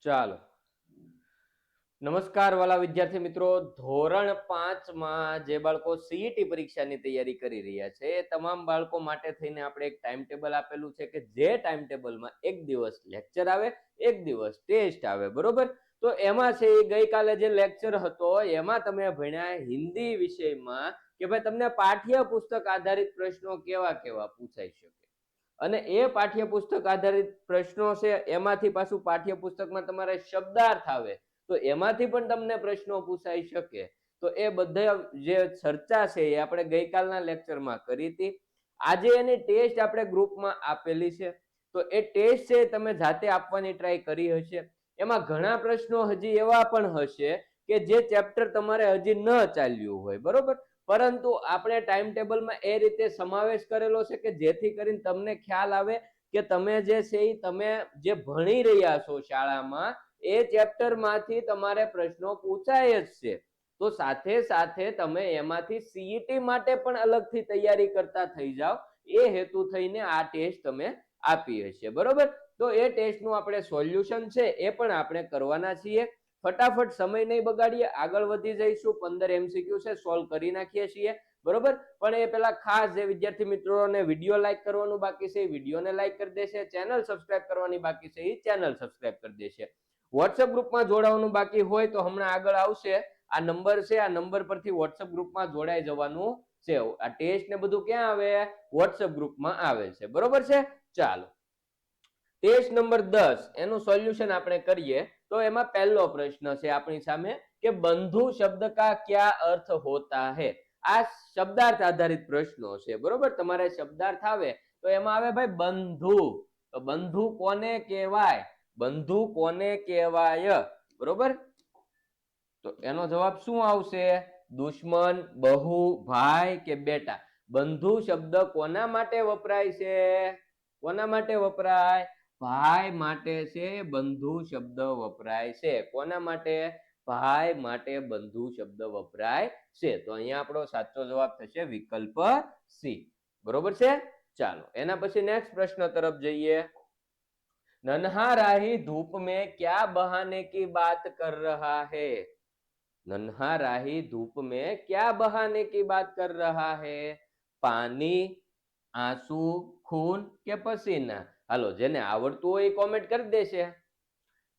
ચાલો, નમસ્કાર વાલા વિદ્યાર્થી મિત્રો. ધોરણ 5 માં જે બાળકો સીઈટી પરીક્ષાની તૈયારી કરી રહ્યા છે એ તમામ બાળકો માટે થઈને આપણે એક ટાઈમ ટેબલ આપેલું છે કે જે ટાઈમ ટેબલમાં એક દિવસ લેક્ચર આવે, એક દિવસ ટેસ્ટ આવે, બરોબર? તો એમાં છે ગઈકાલે જે લેક્ચર હતો એમાં તમે ભણ્યા હિન્દી વિષયમાં કે ભાઈ તમને પાઠ્ય પુસ્તક આધારિત પ્રશ્નો કેવા કેવા પૂછાઈ શકે, અને એ પાઠ્યપુસ્તક આધારિત પ્રશ્નો છે એમાંથી પાછું પાઠ્યપુસ્તકમાં તમારે શબ્દાર્થ આવે તો એમાંથી પણ તમને પ્રશ્નો પૂછાઈ શકે. તો એ બધા જે ચર્ચા છે એ આપણે ગઈકાલના લેક્ચરમાં કરી હતી. આજે એની ટેસ્ટ આપણે ગ્રુપમાં આપેલી છે, તો એ ટેસ્ટ છે તમે જાતે આપવાની ટ્રાય કરી હશે. એમાં ઘણા પ્રશ્નો હજી એવા પણ હશે કે જે ચેપ્ટર તમારે હજી ન ચાલ્યું હોય, બરોબર? પરંતુ આપણે ટાઈમ ટેબલમાં એ રીતે સમાવેશ કરેલો છે કે જેથી કરીને તમને ખ્યાલ આવે કે તમે જે છે એ તમે જે ભણી રહ્યા છો શાળામાં એ ચેપ્ટર માંથી તમારે પ્રશ્નો પૂછાય જ છે. તો સાથે સાથે તમે એમાંથી સીઈટી માટે પણ અલગથી તૈયારી કરતા થઈ જાઓ, એ હેતુ થઈને આ ટેસ્ટ તમે આપી હશે, બરોબર? તો એ ટેસ્ટનું આપણે સોલ્યુશન છે એ પણ આપણે કરવાના છીએ. ફટાફટ સમય નહીં બગાડીએ, આગળ વધી જઈશું. 15 MCQ છે, સોલ્વ કરી નાખીએ છીએ, બરોબર? પણ એ પેલા ખાસ જે વિદ્યાર્થી મિત્રોને વિડીયો લાઈક કરવાનું બાકી છે એ વિડીયોને લાઈક કરી દેશે, ચેનલ સબસ્ક્રાઇબ કરવાની બાકી છે એ ચેનલ સબસ્ક્રાઇબ કરી દેશે. વોટ્સએપ ગ્રુપમાં જોડાવાનું બાકી હોય તો હમણાં આગળ આવશે આ નંબર છે, આ નંબર પરથી વોટ્સએપ ગ્રુપમાં જોડાઈ જવાનું છે. આ ટેસ્ટ ને બધું ક્યાં આવે? વોટ્સએપ ગ્રુપમાં આવે છે, બરોબર છે? ચાલો, ટેસ્ટ નંબર 10 એનું સોલ્યુશન આપણે કરીએ. તો એમાં પહેલો પ્રશ્ન છે આપણી સામે કે બંધુ શબ્દ કા ક્યા અર્થ હોતા હૈ. આ શબ્દાર્થ આધારિત પ્રશ્નો છે, બરોબર? તમારે શબ્દાર્થ આવે તો એમાં આવે ભાઈ બંધુ. તો બંધુ કોને કહેવાય? બંધુ કોને કહેવાય, બરોબર? તો એનો જવાબ શું આવશે? દુશ્મન, બહુ, ભાઈ કે બેટા. બંધુ શબ્દ કોના માટે વપરાય છે? કોના માટે વપરાય? ભાઈ માટે છે બંધુ શબ્દ વપરાય છે. કોના માટે? ભાઈ માટે બંધુ શબ્દ વપરાય છે. તો અહીંયા આપણો સાચો જવાબ થશે વિકલ્પ સી, બરોબર છે? ચાલો, એના પછી નેક્સ્ટ પ્રશ્ન તરફ જઈએ. नन्हा राही धूप में क्या बहाने की बात कर रहा है? नन्हा राही धूप में क्या बहाने की बात कर रहा है? पानी, आंसू, खून के पसीना? हालो, जेने आवड़तुं होय कमेंट कर देशे.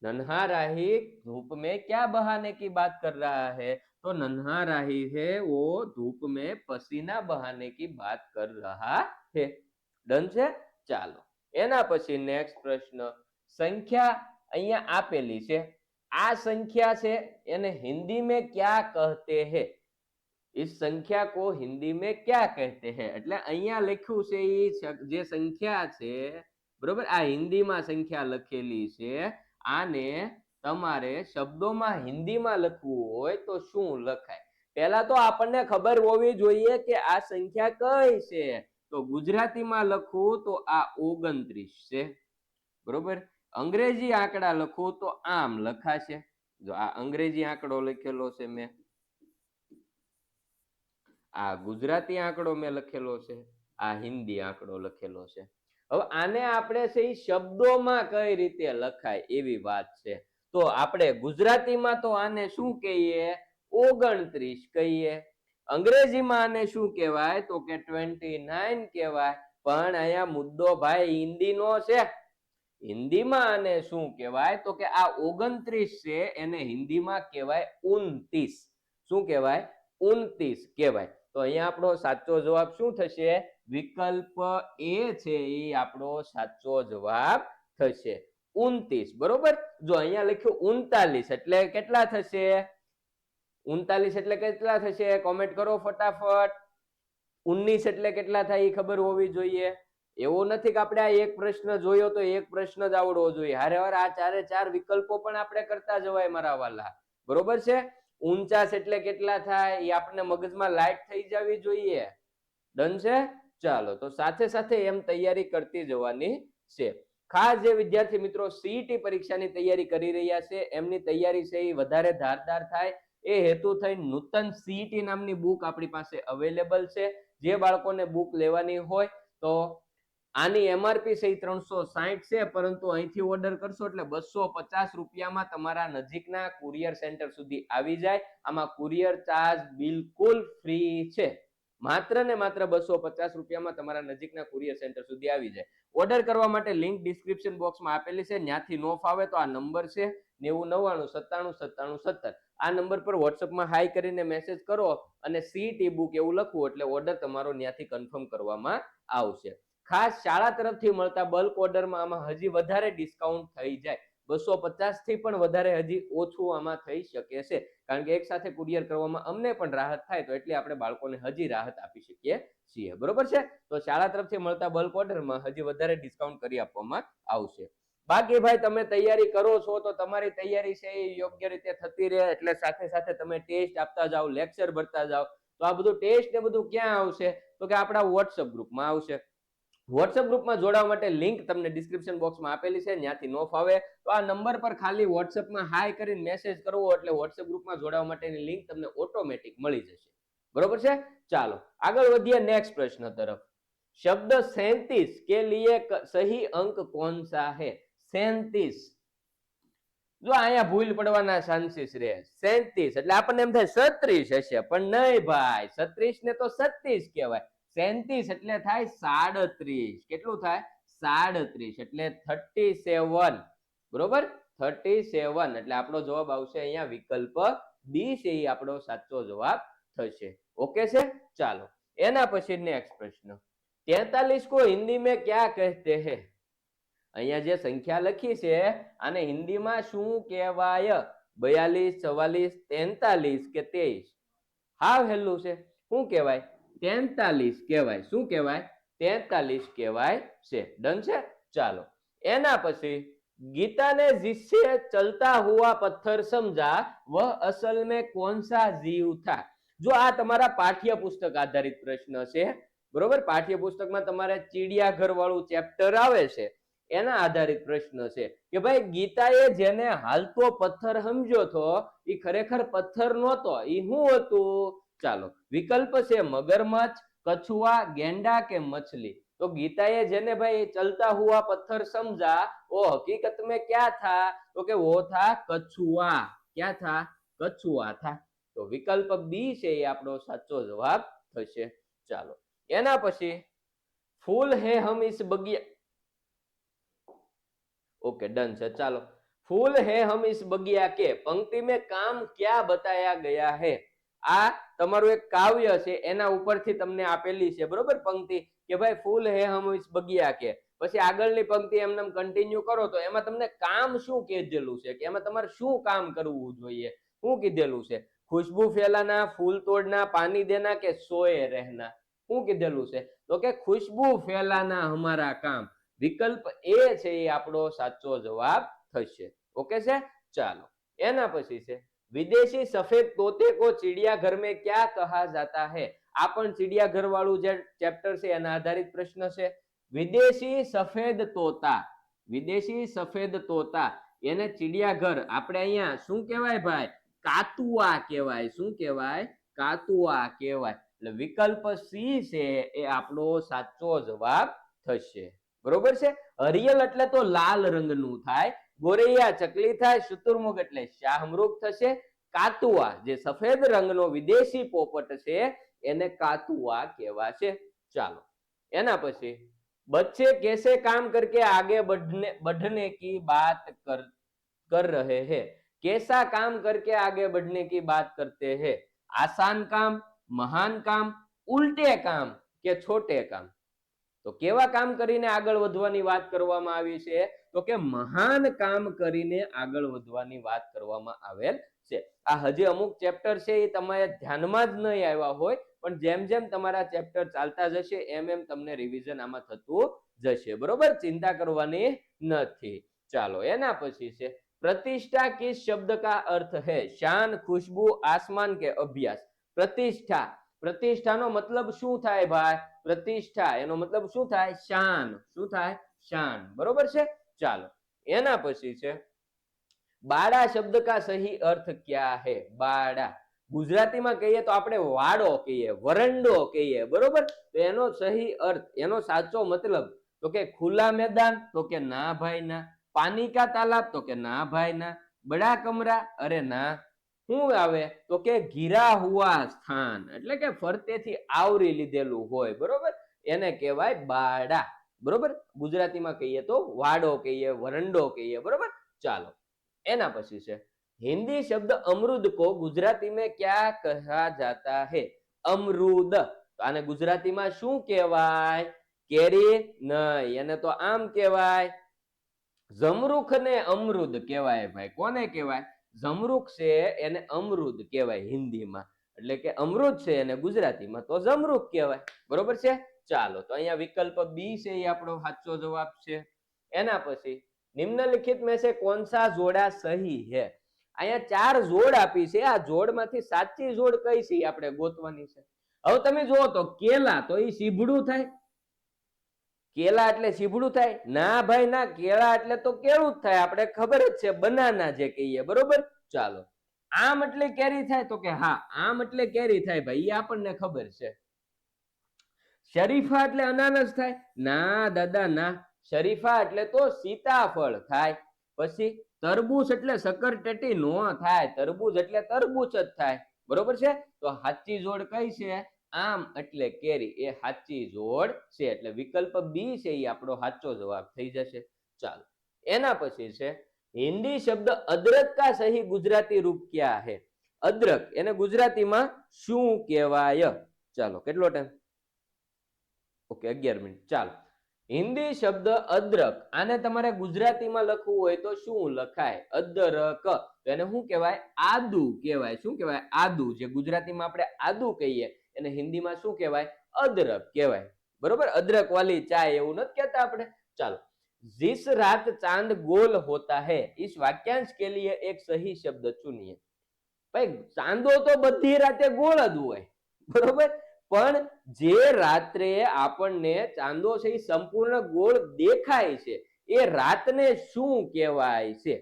नन्हा राही धूप में क्या बहाने की बात कर रहा है? तो नन्हा राही है वो धूप में पसीना बहाने की बात कर रहा है. डन છે? ચાલો, એના પછી નેક્સ્ટ પ્રશ્ન. સંખ્યા અહીંયા આપેલી છે, આ સંખ્યા છે એને હિન્દી में क्या कहते हैं? इस संख्या को हिंदी में क्या कहते हैं? એટલે અહીંયા લખ્યું છે એ જે સંખ્યા છે, બરોબર? આ હિન્દીમાં સંખ્યા લખેલી છે, આને તમારે શબ્દોમાં હિન્દીમાં લખવું હોય તો શું લખાય? પહેલા તો આપણને ખબર હોવી જોઈએ કે આ સંખ્યા કઈ છે. તો ગુજરાતીમાં લખવું તો આ 29 છે, બરોબર? અંગ્રેજી આંકડા લખવું તો આમ લખાશે. જો આ અંગ્રેજી આંકડો લખેલો છે મેં, આ ગુજરાતી આંકડો મેં લખેલો છે, આ હિન્દી આંકડો લખેલો છે. હવે આને આપણે છે શબ્દોમાં કઈ રીતે લખાય એવી વાત છે. તો આપણે ગુજરાતીમાં તો આને શું કહીએ? 29 કહીએ. અંગ્રેજીમાં આને શું કહેવાય? તો કે 29 કહેવાય. પણ અહીંયા મુદ્દો ભાઈ હિન્દીનો છે. હિન્દીમાં આને શું કહેવાય? તો કે આ 29 છે એને હિન્દીમાં કહેવાય 29. શું કહેવાય? 29 કહેવાય. તો અહીંયા આપણો સાચો જવાબ શું થશે? વિકલ્પ એ છે એ આપણો સાચો જવાબ થશે, 29, બરોબર? જો અહીંયા લખ્યું 39 એટલે કેટલા થશે? 39 એટલે કેટલા થશે? કોમેન્ટ કરો ફટાફટ. 19 એટલે કેટલા થાય એ ખબર હોવી જોઈએ. એવું નથી કે આપણે આ એક પ્રશ્ન જોયો તો એક પ્રશ્ન જ આવડવો જોઈએ. હારે હારે આ ચારે ચાર વિકલ્પો પણ આપણે કરતા જવાય મારા વાલા, બરોબર છે? 49 એટલે કેટલા થાય એ આપણને મગજમાં લાઈટ થઈ જવી જોઈએ. ડન છે? ચાલો, તો સાથે સાથે એમ તૈયારી કરતી જવાની છે. ખાસ જે વિદ્યાર્થી મિત્રો સીઈટી પરીક્ષાની તૈયારી કરી રહ્યા છે એમની તૈયારી છે એ વધારે ધારદાર થાય એ હેતુ થઈ નૂતન સીઈટી નામની બુક આપણી પાસે અવેલેબલ છે. જે બાળકોને બુક લેવાની હોય તો આની એમઆરપી છે 360 છે, પરંતુ અહીંથી ઓર્ડર કરશો એટલે 250 રૂપિયામાં તમારા નજીકના કુરિયર સેન્ટર સુધી આવી જાય. આમાં કુરિયર ચાર્જ બિલકુલ ફ્રી છે. માત્ર ને માત્ર 250 રૂપિયામાં તમારા નજીકના કુરિયર સેન્ટર સુધી આવી જાય. ઓર્ડર કરવા માટે લિંક ડિસ્ક્રિપ્શન બોક્સમાં આપેલી છે. ત્યાંથી નો ફાવે તો આ નંબર છે 9099979770. આ નંબર પર વોટ્સઅપમાં હાઈ કરીને મેસેજ કરો અને સીટ ઈ બુક એવું લખવું એટલે ઓર્ડર તમારો ત્યાંથી કન્ફર્મ કરવામાં આવશે. ખાસ શાળા તરફથી મળતા બલ્ક ઓર્ડરમાં આમાં હજી વધારે ડિસ્કાઉન્ટ થઈ જાય. 250 થી પણ વધારે હજી ઓછું આમાં થઈ શકે છે, કારણ કે એક સાથે કુરિયર કરવામાં અમને પણ રાહત થાય, તો એટલે આપણે બાળકોને હજી રાહત આપી શકીએ છીએ. બરોબર છે? તો શાળા તરફથી મળતા બલ્ક ઓર્ડરમાં હજી વધારે ડિસ્કાઉન્ટ કરી આપવામાં આવશે. બાકી ભાઈ તમે તૈયારી કરો છો તો તમારી તૈયારી છે એ યોગ્ય રીતે થતી રહે, એટલે સાથે સાથે તમે ટેસ્ટ આપતા જાઓ, લેક્ચર ભરતા જાઓ. તો આ બધું ટેસ્ટ ને બધું ક્યાં આવશે? તો કે આપણા વોટ્સઅપ ગ્રુપમાં આવશે. વોટ્સઅપ ગ્રુપમાં જોડાવા માટે લિંક તમને ડિસ્ક્રિપ્શન બોક્સમાં આપેલી છે. ત્યાંથી નો ફાવે તો આ નંબર પર ખાલી વોટ્સઅપમાં હાઈ કરીને મેસેજ કરવો એટલે વોટ્સઅપ ગ્રુપમાં જોડાવા માટેની લિંક તમને ઓટોમેટિક મળી જશે. બરોબર છે? ચાલો આગળ વધીએ નેક્સ્ટ પ્રશ્ન તરફ. શબ્દ 37 के लिए सही अंक कौन सा है? 37. જો અહીંયા ભૂલ પડવાના ચાન્સીસ રહે. 37 એટલે આપણને એમ થાય 36 હશે, પણ નહીં ભાઈ, 36 ને તો 36 કહેવાય. 37 એટલે થાય 37. કેટલું થાય? 37 એટલે 37. બરોબર? 37 એટલે આપણો જવાબ આવશે અહીંયા વિકલ્પ બી છે, એ આપણો સાચો જવાબ થશે. ઓકે છે? ચાલો એના પછી નેક્સ્ટ પ્રશ્ન. 43 को हिंदी में क्या कहते हैं? અહીંયા જે સંખ્યા લખી છે આને હિન્દીમાં શું કહેવાય? 42, 44, 43 કે 23? હાવ હેલું છે. શું કહેવાય? 43 કહેવાય. શું કહેવાય? 43 કહેવાય છે. ડન છે? ચાલો એના પછી गीता ने जिससे चलता हुआ पत्थर समझा वह असल में कौन सा जीव था? જો આ તમારા પાઠ્ય પુસ્તક આધારિત પ્રશ્ન છે. બરોબર? પાઠ્ય પુસ્તકમાં તમારે ચિડિયાઘર વાળું ચેપ્ટર આવે છે, એના આધારિત પ્રશ્ન છે કે ભાઈ ગીતાએ જેને હાલતો પથ્થર સમજ્યો તો એ ખરેખર પથ્થર નહોતો, એ શું હતું? ચાલો વિકલ્પ છે મગરમચ્છ, કછુઆ, ગેંડા કે મછલી. तो गीताए जेने भाई चलता हुआ पत्थर समझा वो हकीकत में क्या था? तो कि वो था कछुआ. क्या था? कछुआ था. तो विकल्प बी છે એ આપણો સાચો જવાબ થશે. ચાલો એના પછી फूल है हम इस बगिया. ओके डन છે. ચાલો फूल है हम इस बगिया के पंक्ति में काम क्या बताया गया है? આ તમારું એક કાવ્ય છે, એના ઉપરથી તમને આપેલી છે. બરોબર? પંક્તિ કે ભાઈ ફૂલ હે હમ ઇસ બગિયા કે, પછી આગળની પંક્તિ એમને કન્ટિન્યુ કરો તો એમાં તમને કામ શું કીધેલું છે, કે એમાં તમારે શું કામ કરવું જોઈએ, શું કીધેલું છે? खुशबू फैलाना, फूल तोड़ना, पानी देना के सोए रहना? શું કીધેલું છે? તો કે खुशबू फैलाना हमारा काम. વિકલ્પ એ છે એ આપણો સાચો જવાબ થશે. ઓકે છે? ચાલો એના પછી છે विदेशी सफेद तोते को चिड़ियाघर में क्या कहा जाता है? આ પણ ચિડિયાઘર વાળું જે ચેપ્ટર છે એના આધારિત પ્રશ્ન છે. વિદેશી સફેદ તોતા, વિદેશી સફેદ તોતા એને ચિડિયાઘર આપણે અહીંયા શું કહેવાય ભાઈ? કાતુઆ કહેવાય. શું કહેવાય? કાતુઆ કહેવાય. એટલે વિકલ્પ સી છે એ આપણો સાચો જવાબ થશે. બરોબર છે? હરિયલ એટલે તો લાલ રંગનું થાય, ગોરૈયા ચકલી થાય, શુતુરમુર્ગ એટલે શાહમૃગ થશે. કાતુઆ જે સફેદ રંગનો વિદેશી પોપટ છે એને કાતુઆ કહેવાશે. ચાલો એના પછી बच्चे कैसे काम करके आगे बढ़ने की बात कर रहे हैं? कैसा काम करके आगे बढ़ने की बात करते हैं? आसान काम, महान काम, उल्टे काम કે छोटे काम? તો કેવા કામ કરીને આગળ વધવાની વાત કરવામાં આવી છે? તો કે મહાન કામ કરીને આગળ વધવાની વાત કરવામાં આવેલ છે. આ હજી અમુક ચેપ્ટર છે એ તમારે ધ્યાનમાં જ નહીં આવ્યા હોય, પણ જેમ જેમ તમારા ચેપ્ટર ચાલતા જશે એમ એમ તમને રિવિઝન આમાં થતું જશે. બરોબર? ચિંતા કરવાની નથી. ચાલો એના પછી છે प्रतिष्ठा किस शब्द का अर्थ है? शान, खुशबू, आसमान के अभ्यास? प्रतिष्ठा, प्रतिष्ठाનો મતલબ શું થાય ભાઈ? પ્રતિષ્ઠા એનો મતલબ શું થાય? શાન. શું થાય? શાન. બરોબર છે? ચાલો એના પછી છે બાડા શબ્દ કા સહી અર્થ ક્યા હે? બાડા ગુજરાતીમાં કહીએ તો આપણે વાડો કહીએ, વરંડો કહીએ. બરોબર? તો એનો સહી અર્થ, એનો સાચો મતલબ તો કે ખુલ્લા મેદાન, તો કે ના ભાઈ ના. પાनी का तालाब, તો કે ના ભાઈ ના. बड़ा कमरा, अरे ના. શું આવે તો કે ઘિરા હુઆ સ્થાન, એટલે કે ફરતેથી આવરી લીધેલું હોય, બરોબર, એને કહેવાય બાડા. બરોબર, ગુજરાતીમાં કહીએ તો વાડો કહીએ, વરંડો કહીએ, બરોબર. ચાલો, એના પછી છે हिंदी शब्द अमरूद को गुजराती में क्या कहा जाता है? अमरूद. તો આને ગુજરાતીમાં શું કહેવાય? કેરી નહીં, એને તો આમ કહેવાય જમરૂખ ને અમૃદ કહેવાય ભાઈ. કોને કહેવાય? જમરૂખ છે એને અમૃદ કહેવાય હિન્દીમાં, એટલે કે અમૃદ છે એને ગુજરાતીમાં તો જમરૂખ કહેવાય. બરોબર છે. ચાલો, તો અહીંયા વિકલ્પ બી છે એ આપણો સાચો જવાબ છે. એના પછી નિમ્નલિખિત में से कौन सा जोड़ा सही है? અહીંયા 4 જોડ આપી છે. આ જોડમાંથી સાચી જોડ કઈ છે આપણે ગોતવાની છે. હવે તમે જુઓ તો કેલા, તો એ સીભડું થાય. કેલા એટલે સીભડું થાય? ના ભાઈ ના, કેળા એટલે તો કેળું જ થાય, આપણે ખબર જ છે, બનાના જે કહીએ. બરોબર. ચાલો, આમ એટલે કેરી થાય, તો કે હા, આમ એટલે કેરી થાય ભાઈ, એ આપણને ખબર છે. શરીફા એટલે અનાનસ થાય? ના દાદા ના, શરીફા એટલે તો સીતાફળ થાય. પછી તરબૂચ એટલે શક્કરટેટી નો થાય, તરબૂચ એટલે તરબૂચ જ થાય. બરોબર છે. તો સાચી જોડ કઈ છે? આમ એટલે કેરી, એ સાચી જોડ છે. એટલે વિકલ્પ બી છે એ આપણો સાચો જવાબ થઈ જશે. ચાલો, એના પછી છે हिंदी शब्द अदरक का सही गुजराती रूप क्या है? अदरक એને ગુજરાતીમાં શું કહેવાય? ચાલો, કેટલો ટાઈમ? Okay, 11 minute. ચાલો, હિન્દી શબ્દ અદરક, આને તમારે ગુજરાતીમાં લખવું હોય તો શું લખાય? અદરક. તો એને શું કહેવાય? આદુ કહેવાય. શું કહેવાય? આદુ. જે ગુજરાતીમાં આપણે આદુ કહીએ એને હિન્દીમાં શું કહેવાય? અદરક કહેવાય. બરોબર, અદરક વાલી ચાય એવું નથી કહેતા આપણે. ચાલો, जिस रात चांद गोल होता है इस वाक्यांश के लिए एक सही शब्द चुनिए. ભાઈ, ચાંદો તો બધી રાતે ગોળ જ હોય, બરોબર, પણ જે રાત્રે આપણને ચાંદો છે એ સંપૂર્ણ ગોળ દેખાય છે એ રાતને શું કહેવાય છે?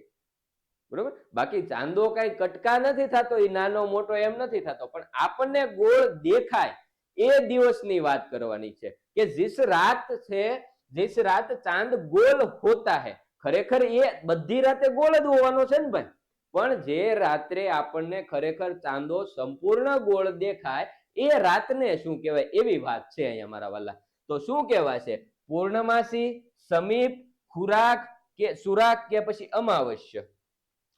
બરોબર. બાકી ચાંદો કઈ કટકા નથી થતો, એ નાનો મોટો એમ નથી થતો, પણ આપણને ગોળ દેખાય એ દિવસની વાત કરવાની છે કે जिस रात છે, जिस रात चांद गोल होता है. ખરેખર એ બધી રાતે ગોળ જ હોવાનો છે ને ભાઈ, પણ જે રાત્રે આપણને ખરેખર ચાંદો સંપૂર્ણ ગોળ દેખાય એ રાતને શું કહેવાય? એવી વાત છે અહીંયા મારા વાલા. તો શું કહેવાય છે? પૂર્ણમાસી, સમીપ, ખુરાક કે સુરાક કે પછી અમાવસ્ય?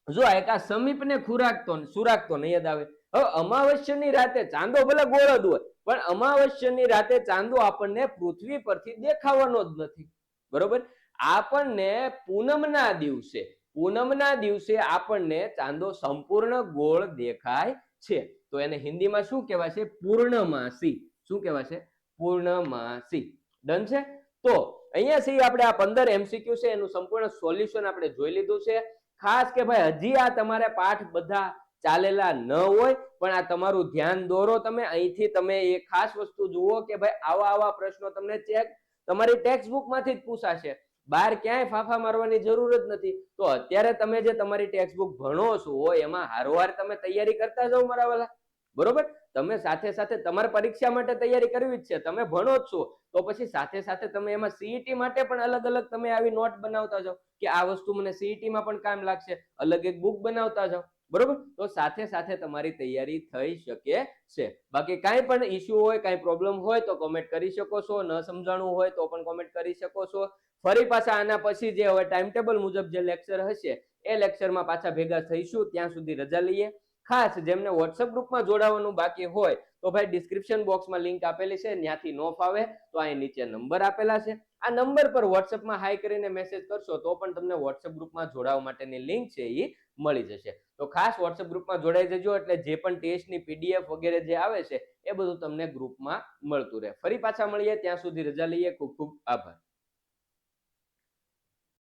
જો એક આ સમીપ ને ખુરાક તો સુરાક તો નહીં જ આવે. હવે અમાવસ્યાની રાતે ચાંદો ભલે ગોળ જ હોય, પણ અમાવસ્યાની રાતે ચાંદો આપણને પૃથ્વી પરથી દેખાવાનો જ નથી. બરોબર. આપણને પૂનમના દિવસે આપણને ચાંદો સંપૂર્ણ ગોળ દેખાય છે. તો એને હિન્દીમાં શું કહેવાય છે? પૂર્ણમાસી. શું કહેવાય છે? પૂર્ણમાસી. ડન છે. તો અહીંયા થી આપણે આ 15 MCQ છે એનું સંપૂર્ણ સોલ્યુશન આપણે જોઈ લીધું છે. ખાસ કે ભાઈ હજી આ તમારે પાઠ બધા ચાલેલા ન હોય, પણ આ તમારું ધ્યાન દોરો તમે અહીંથી. તમે એ ખાસ વસ્તુ જુઓ કે ભાઈ આવા પ્રશ્નો તમને તમારી ટેક્સ્ટ બુક માંથી જ પૂછાશે, બહાર ક્યાંય ફાફા મારવાની જરૂર જ નથી. તો અત્યારે તમે જે તમારી ટેક્સ્ટ બુક ભણો છો એમાં હારવાર તમે તૈયારી કરતા જાઓ મારા વાલા. બરોબર. તમે સાથે સાથે તમારે પરીક્ષા માટે તૈયારી કરવી જ છે, તમે ભણો જ છો તો પછી સાથે સાથે તમે એમાં સીઈટી માટે પણ અલગ અલગ તમે આવી નોટ બનાવતા જાઓ કે આ વસ્તુ મને સીઈટી માં પણ કામ લાગશે, અલગ એક બુક બનાવતા જાઓ. બરોબર. તો સાથે સાથે તમારી તૈયારી થઈ શકે છે. બાકી કાંઈ પણ ઇશ્યુ હોય, કાંઈ પ્રોબ્લેમ હોય તો કોમેન્ટ કરી શકો છો, ન સમજાણું હોય તો પણ કોમેન્ટ કરી શકો છો. ફરી પાછા આના પછી જે હવે ટાઈમ ટેબલ મુજબ જે લેક્ચર હશે એ લેક્ચરમાં પાછા ભેગા થઈશું. ત્યાં સુધી રજા લઈએ. ખાસ જેમને વોટ્સએપ ગ્રુપમાં જોડાવાનું બાકી હોય તો ભાઈ ડિસ્ક્રિપ્શન બોક્સમાં લિંક આપેલી છે, ત્યાંથી ન ફાવે તો અહીં નીચે નંબર આપેલા છે, આ નંબર પર વોટ્સએપમાં હાઈ કરીને મેસેજ કરશો તો પણ તમને વોટ્સએપ ગ્રુપમાં જોડાવા માટેની લિંક છે એ મળી જશે. તો ખાસ વોટ્સએપ ગ્રુપમાં જોડાઈ જજો, એટલે જે પણ ટેસ્ટની પીડીએફ વગેરે જે આવે છે એ બધું તમને ગ્રુપમાં મળતું રહે. ફરી પાછા મળીએ, ત્યાં સુધી રજા લઈએ. ખૂબ ખૂબ આભાર.